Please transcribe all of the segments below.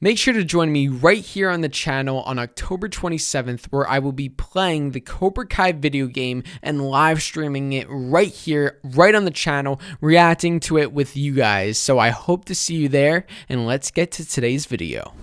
Make sure to join me right here on the channel on October 27th, where I will be playing the Cobra Kai video game and live streaming it right here, right on the channel, reacting to it with you guys. So I hope to see you there, and let's get to today's video.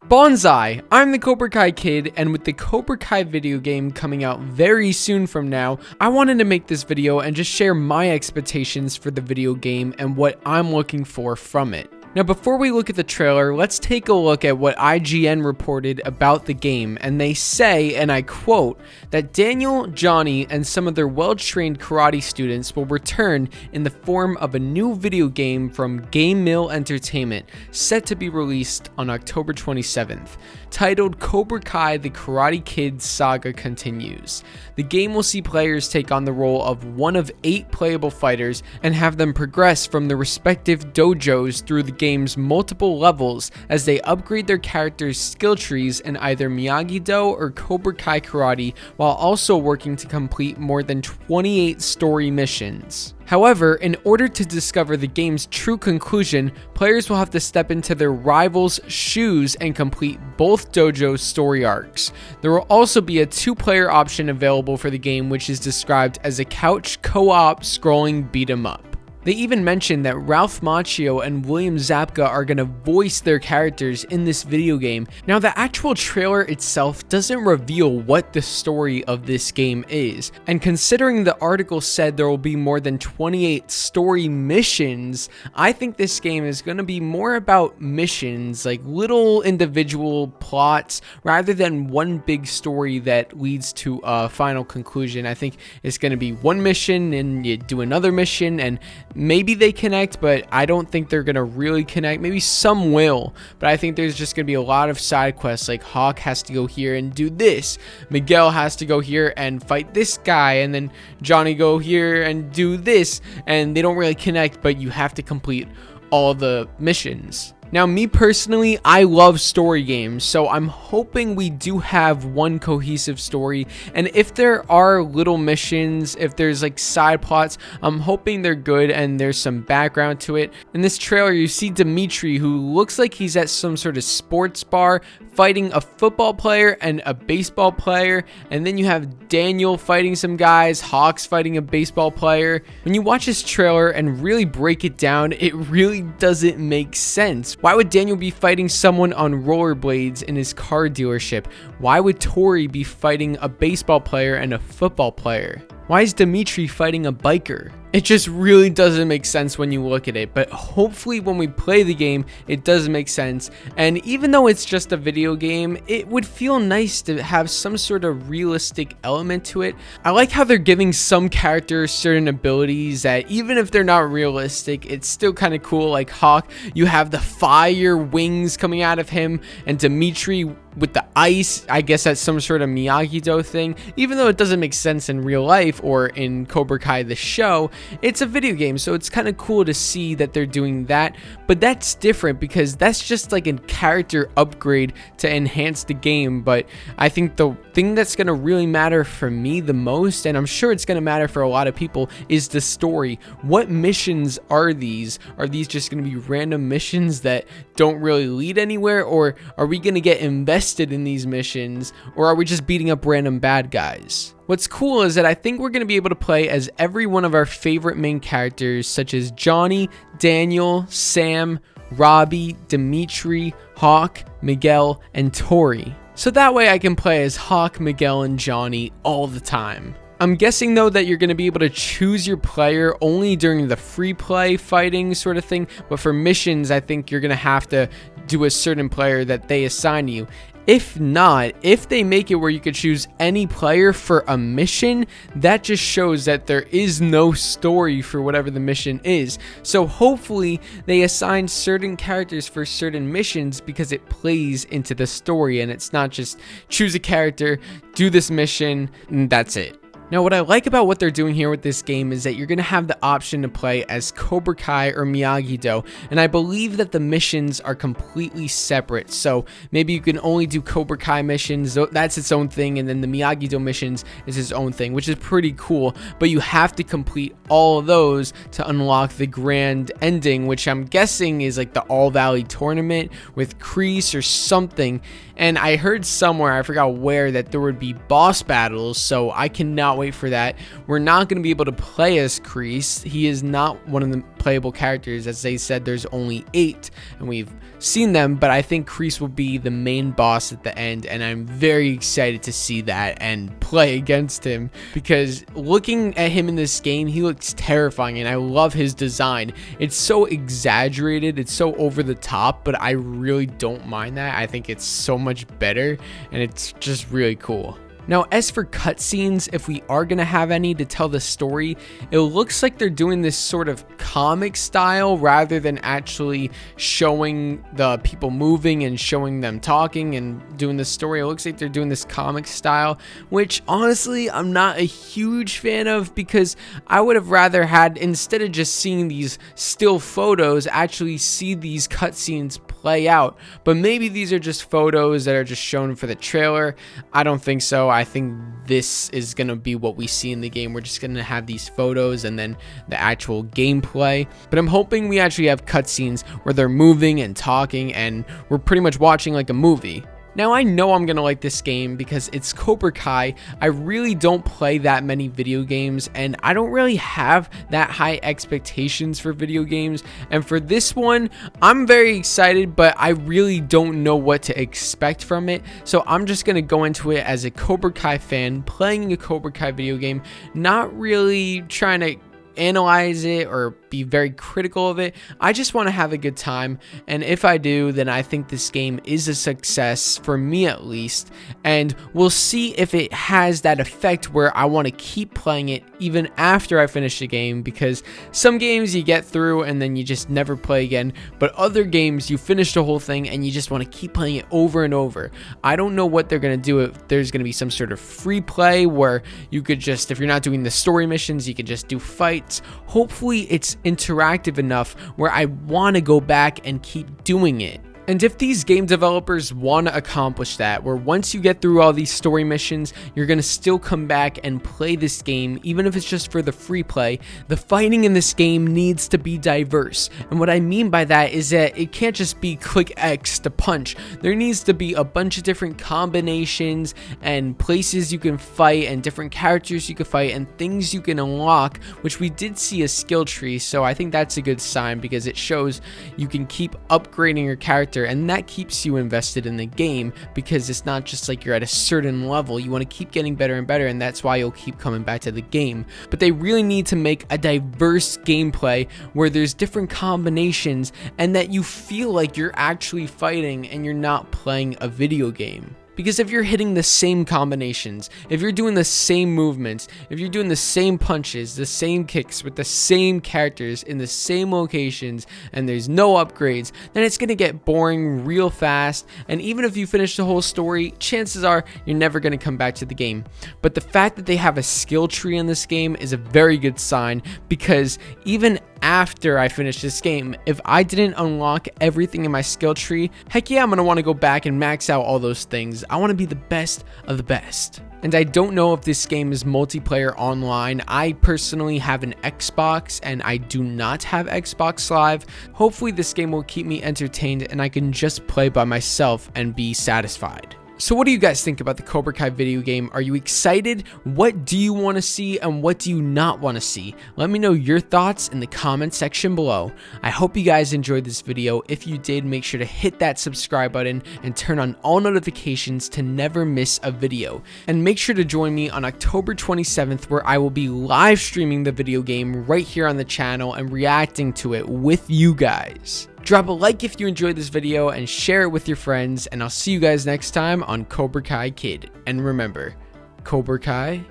Bonsai! I'm the Cobra Kai kid, and with the Cobra Kai video game coming out very soon from now, I wanted to make this video and just share my expectations for the video game and what I'm looking for from it. Now, before we look at the trailer, let's take a look at what IGN reported about the game, and they say, and I quote, that Daniel, Johnny, and some of their well-trained karate students will return in the form of a new video game from Game Mill Entertainment, set to be released on October 27th. Titled Cobra Kai: The Karate Kid Saga Continues. The game will see players take on the role of one of 8 playable fighters and have them progress from their respective dojos through the game's multiple levels as they upgrade their characters' skill trees in either Miyagi-Do or Cobra Kai karate, while also working to complete more than 28 story missions. However, in order to discover the game's true conclusion, players will have to step into their rivals' shoes and complete both dojo story arcs. There will also be a 2-player option available for the game, which is described as a couch co-op scrolling beat 'em up. They even mentioned that Ralph Macchio and William Zabka are going to voice their characters in this video game. Now, the actual trailer itself doesn't reveal what the story of this game is, and considering the article said there will be more than 28 story missions, I think this game is going to be more about missions, like little individual plots, rather than one big story that leads to a final conclusion. I think it's going to be one mission and you do another mission, and maybe they connect, but I don't think they're gonna really connect. Maybe some will, but I think there's just gonna be a lot of side quests, like Hawk has to go here and do this, Miguel has to go here and fight this guy, and then Johnny go here and do this, and they don't really connect, but you have to complete all the missions. Now, me personally, I love story games, so I'm hoping we do have one cohesive story, and if there are little missions, if there's like side plots, I'm hoping they're good and there's some background to it. In this trailer, you see Dimitri, who looks like he's at some sort of sports bar fighting a football player and a baseball player, and then you have Daniel fighting some guys, Hawk's fighting a baseball player. When you watch this trailer and really break it down, it really doesn't make sense. Why would Daniel be fighting someone on rollerblades in his car dealership? Why would TORY be fighting a baseball player and a football player? Why is Dimitri fighting a biker? It just really doesn't make sense when you look at it, but hopefully when we play the game, it does make sense. And even though it's just a video game, it would feel nice to have some sort of realistic element to it. I like how they're giving some characters certain abilities that even if they're not realistic, it's still kind of cool. Like Hawk, you have the fire wings coming out of him, and Dimitri with the ice, I guess that's some sort of Miyagi-Do thing. Even though it doesn't make sense in real life or in Cobra Kai the show, it's a video game, so it's kind of cool to see that they're doing that. But that's different because that's just like a character upgrade to enhance the game. But I think the thing that's going to really matter for me the most, and I'm sure it's going to matter for a lot of people, is the story. What missions are these? Are these just going to be random missions that don't really lead anywhere, or are we going to get invested in these missions, or are we just beating up random bad guys? What's cool is that I think we're going to be able to play as every one of our favorite main characters, such as Johnny, Daniel, Sam, Robbie, Dimitri, Hawk, Miguel, and TORY. So that way I can play as Hawk, Miguel, and Johnny all the time. I'm guessing though that you're going to be able to choose your player only during the free play fighting sort of thing, but for missions I think you're going to have to do a certain player that they assign you. If not, if they make it where you could choose any player for a mission, that just shows that there is no story for whatever the mission is. So hopefully they assign certain characters for certain missions because it plays into the story and it's not just choose a character, do this mission, and that's it. Now, what I like about what they're doing here with this game is that you're going to have the option to play as Cobra Kai or Miyagi-Do, and I believe that the missions are completely separate. So maybe you can only do Cobra Kai missions, that's its own thing, and then the Miyagi-Do missions is its own thing, which is pretty cool. But you have to complete all of those to unlock the grand ending, which I'm guessing is like the All Valley tournament with Kreese or something. And I heard somewhere, I forgot where, that there would be boss battles, so I cannot wait for that. We're not going to be able to play as Kreese. He is not one of the playable characters. As they said, there's only 8, and we've seen them, but I think Kreese will be the main boss at the end, and I'm very excited to see that and play against him, because looking at him in this game, he looks terrifying, and I love his design. It's so exaggerated, it's so over the top, but I really don't mind that. I think it's so much better, and it's just really cool. Now, as for cutscenes, if we are going to have any to tell the story, it looks like they're doing this sort of comic style rather than actually showing the people moving and showing them talking and doing the story. It looks like they're doing this comic style, which honestly, I'm not a huge fan of, because I would have rather had, instead of just seeing these still photos, actually see these cutscenes play out. But maybe these are just photos that are just shown for the trailer. I don't think so. I think this is going to be what we see in the game. We're just going to have these photos and then the actual gameplay. But I'm hoping we actually have cutscenes where they're moving and talking, and we're pretty much watching like a movie. Now, I know I'm going to like this game because it's Cobra Kai. I really don't play that many video games, and I don't really have that high expectations for video games. And for this one, I'm very excited, but I really don't know what to expect from it. So I'm just going to go into it as a Cobra Kai fan, playing a Cobra Kai video game, not really trying to analyze it or be very critical of it. I just want to have a good time, and if I do, then I think this game is a success, for me at least, and we'll see if it has that effect where I want to keep playing it even after I finish the game, because some games you get through and then you just never play again, but other games you finish the whole thing and you just want to keep playing it over and over. I don't know what they're going to do, if there's going to be some sort of free play where you could just, if you're not doing the story missions, you can just do fights. Hopefully it's interactive enough where I want to go back and keep doing it. And if these game developers want to accomplish that, where once you get through all these story missions, you're going to still come back and play this game, even if it's just for the free play, the fighting in this game needs to be diverse. And what I mean by that is that it can't just be click X to punch. There needs to be a bunch of different combinations and places you can fight and different characters you can fight and things you can unlock, which we did see a skill tree. So I think that's a good sign, because it shows you can keep upgrading your character, and that keeps you invested in the game, because it's not just like you're at a certain level. You want to keep getting better and better, and that's why you'll keep coming back to the game. But they really need to make a diverse gameplay where there's different combinations and that you feel like you're actually fighting and you're not playing a video game. Because if you're hitting the same combinations, if you're doing the same movements, if you're doing the same punches, the same kicks with the same characters in the same locations, and there's no upgrades, then it's going to get boring real fast. And even if you finish the whole story, chances are you're never going to come back to the game. But the fact that they have a skill tree in this game is a very good sign, because even after I finish this game, if I didn't unlock everything in my skill tree, heck yeah, I'm going to want to go back and max out all those things. I want to be the best of the best. And I don't know if this game is multiplayer online. I personally have an Xbox and I do not have Xbox Live. Hopefully this game will keep me entertained and I can just play by myself and be satisfied. So what do you guys think about the Cobra Kai video game? Are you excited? What do you want to see and what do you not want to see? Let me know your thoughts in the comment section below. I hope you guys enjoyed this video. If you did, make sure to hit that subscribe button and turn on all notifications to never miss a video. And make sure to join me on October 27th, where I will be live streaming the video game right here on the channel and reacting to it with you guys. Drop a like if you enjoyed this video and share it with your friends, and I'll see you guys next time on Cobra Kai Kid. And remember, Cobra Kai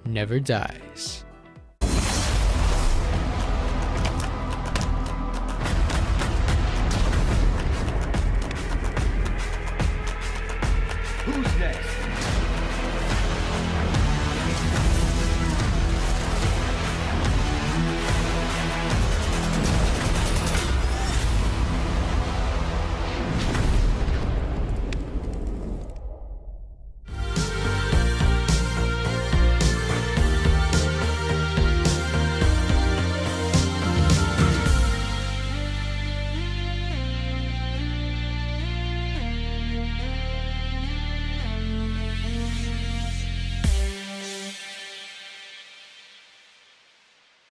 never dies. Who's